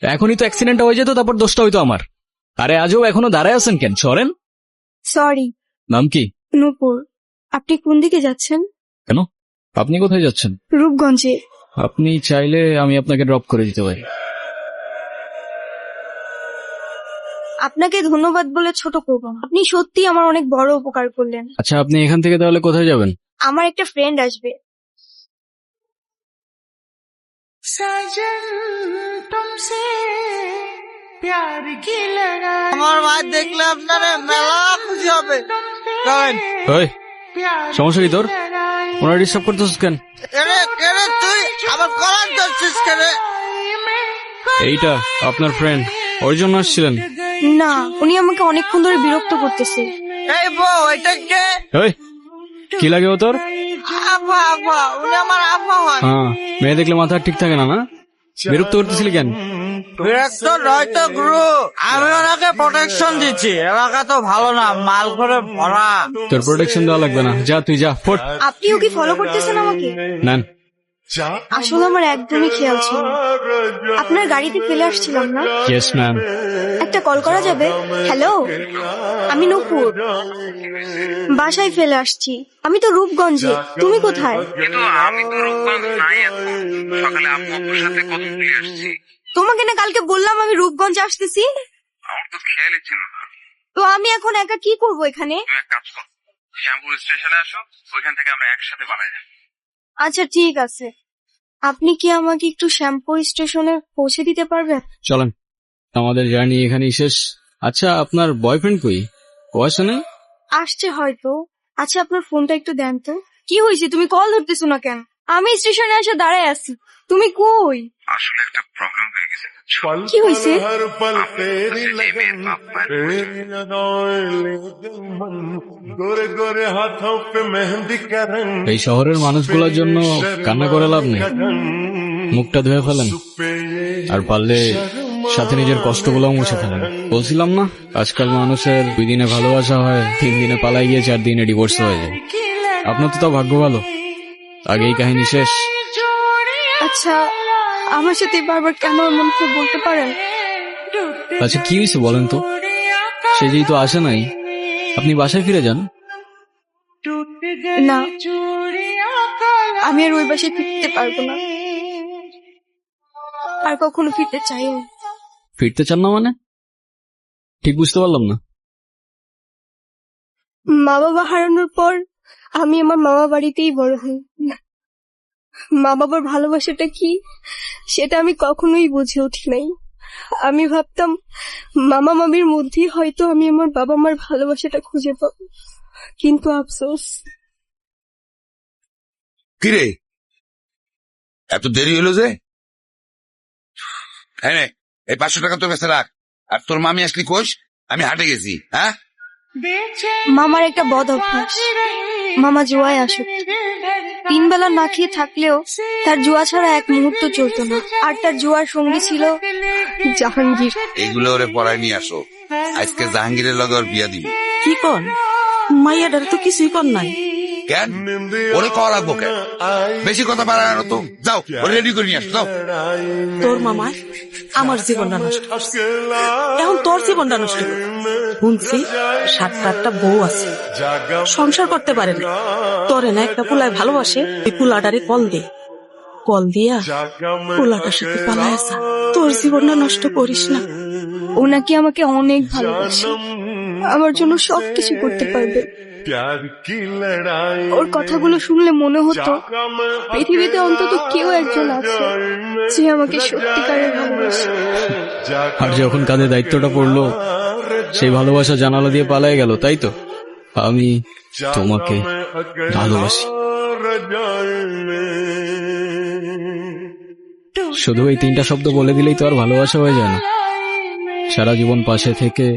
এখনই তো অ্যাক্সিডেন্ট হয়ে যেত, তারপর দোষটা হইতো আমার। আরে আজও এখনো দাঁড়ায় আছেন কেন? সরেন। সরি। নাম কি? নূপুর। আপনি কোন দিকে যাচ্ছেন? কেন, আপনি কোথায় যাচ্ছেন? রূপগঞ্জে। আপনি চাইলে আমি আপনাকে ড্রপ করে দিতে পারি। আপনাকে ধন্যবাদ বলে ছোট করব, আপনি সত্যি আমার অনেক বড় উপকার করলেন। আচ্ছা, আপনি এখান থেকে তাহলে কোথায় যাবেন? আমার একটা ফ্রেন্ড আসবে। আমার মা দেখলে আপনারা মেলা খুশি হবে। সমস্যা কি তোর? ওনারা ডিস্টার্ব করতেছিস কেন? তুই আমার কলার ধরছিস কেন? এইটা আপনার ফ্রেন্ড, ওর জন্য আসছিলেন? না, উনি আমাকে অনেকক্ষণ ধরে বিরক্ত করতেছে। এই বউ, এটা কে? কি লাগে ও তোর? আফা, আফা, উনি আমার আফা হয়। হ্যাঁ, মেয়ে দেখলে মাথা ঠিক থাকে না? না, বিরক্ত করতেছিলি কেন? বিরক্ত নয় তো গুরু, আমি ওনাকে প্রোটেকশন দিচ্ছি। এলাকা তো ভালো না, মাল করে ভরা। তোর প্রোটেকশন দেওয়া লাগবে না, যা তুই যা, ফোট। আপনিও কি ফলো করতেছেন আমাকে? নেন। আসলে আমার একদমই খেয়াল ছিল না। আপনার গাড়িতে ফেলে আসছিলাম না? Yes ma'am. একটা কল করা যাবে? হ্যালো, আমি নূপুর, বাসায় ফেলে আসছি। আমি তো রূপগঞ্জে, তুমি কোথায়? তোমাকে না কালকে বললাম আমি রূপগঞ্জে আসতেছি। তো আমি এখন একা কি করব এখানে? শ্যামপুর স্টেশনে আসো, ওইখান থেকে আমরা একসাথে বানাই। আচ্ছা ঠিক আছে, আপনি কি আমাকে একটু শ্যামপুর স্টেশনে পৌঁছে দিতে পারবেন? চলেন, আমাদের জার্নি এখানেই শেষ। আচ্ছা, আপনার বয়ফ্রেন্ড কই? ও আসে না? আসছে হয়তো। আচ্ছা, আপনার ফোনটা একটু দেন তো। কি হয়েছে, তুমি কল ধরতেছো না কেন? আমি স্টেশনে এসে দাঁড়ায় আছি, তুমি কই? আসলে একটা প্রবলেম হয়ে গেছে। কি হয়েছে? এই শহরের মানুষগুলোর জন্য কান্না করে লাভ নেই, মুখটা ধুয়ে ফেলেন, আর পারলে সাথে নিজের কষ্টগুলো মুছে ফেলেন। বলছিলাম না, আজকাল মানুষের 2 দিনে ভালোবাসা হয়, 3 দিনে পালাই গিয়ে 4 দিনে ডিভোর্স হয়ে যায়। আপনার তো তাও ভাগ্য ভালো, আগেই কাহিনী শেষ। আচ্ছা, আমার সাথে বারবার কেন এমন করে বলতে পারেন? আচ্ছা, কি হয়েছে বলেন তো? সে যেহেতু আসে নাই, আপনি বাসায় ফিরে যান। না, আমি আর ওই বাসায় ফিরতে পারবো না, আর কখনো ফিরতে চাই না। ফিরতে চান না মানে? ঠিক বুঝতে পারলাম না। মা বাবা হারানোর পর আমি আমার মামা বাড়িতেই বড় হই। মা বাবার ভালোবাসাটা কি সেটা আমি কখনোই বুঝে উঠি নাই। আমি ভাবতাম মামা মামির মধ্যেই হয়তো আমি আমার বাবা মার ভালোবাসাটা খুঁজে পাবো, কিন্তু আফসোস। কিরে, এত দেরি হলো যে? এই 500 টাকা তোর কাছে রাখ, আর তোর মামি আসলি কোষ? আমি হাটে গেছি। হ্যাঁ, মামার একটা বদ অভ্যাস, মামা জুয়ায় আসুক। 3 বেলা না খেয়ে থাকলেও তার জুয়া ছাড়া এক মুহূর্ত চলতো না, আর তার জুয়ার সঙ্গী ছিল জাহাঙ্গীর। এইগুলো ওরে পড়ায় নিয়ে আসো, আজকে জাহাঙ্গীরের লগে ওর বিয়া দিবি। কি কর মাইয়াটার তো কিছুই কর নাই। কেন ওরে কওয়া লাগবো কেন? বেশি কথা বাড়ানো তো, যাও ওরে রেডি করে নিয়ে আসো, যাও। তোর মামায় আমার জীবনটা নষ্ট, এখন তোর জীবনটা নষ্ট। শুনছি 7-8টা বউ আছে, সংসার করতে পারে না। তোরে না একটা পুলায় ভালোবাসে, এই পুলাটারে কল দিয়া পুলাটার সাথে পালায় আসা। তোর জীবনটা নষ্ট করিস না। ও নাকি আমাকে অনেক ভালোবাসে, আমার জন্য সবকিছু করতে পারবে। ওর কথাগুলো শুনলে মনে হতো পৃথিবীতে অন্তত কেউ একজন আছে যে আমাকে সত্যিকারের ভালোবাসে। আর যখন কাঁধে দায়িত্বটা পড়লো, সেই ভালোবাসা জানালা দিয়ে পালায় গেল, তাই তো? আমি তোমাকে ভালোবাসি। শুধু এই 3টা শব্দ বলে দিলেই তো আর ভালোবাসা হয়ে যায় না। সারা জীবন পাশে থেকে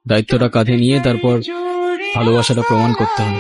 দায়িত্বটা কাঁধে নিয়ে তারপর ভালোবাসাটা প্রমাণ করতে হবে।